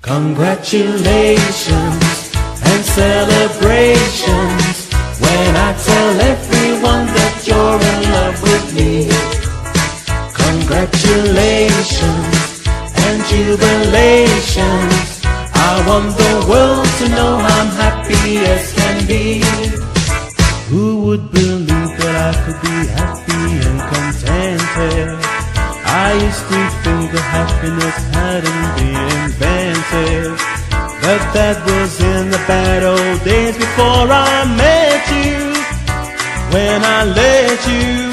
Congratulations and celebrations when I tell everyone that you're in love with me. Congratulations and jubilations. I want the world to know I'm happy as can be. Who would believe that I could be happy and contented? I used to think that happiness hadn't been invented, but that was in the bad old days before I met you. When I let you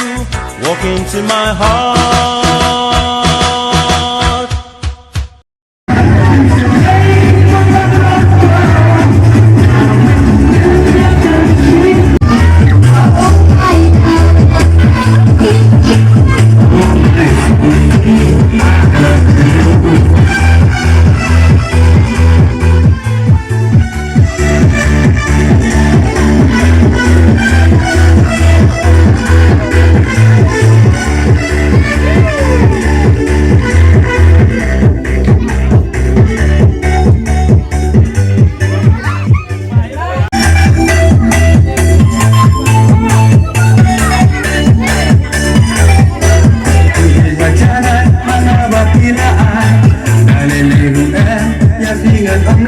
walk into my heart. Dengan Om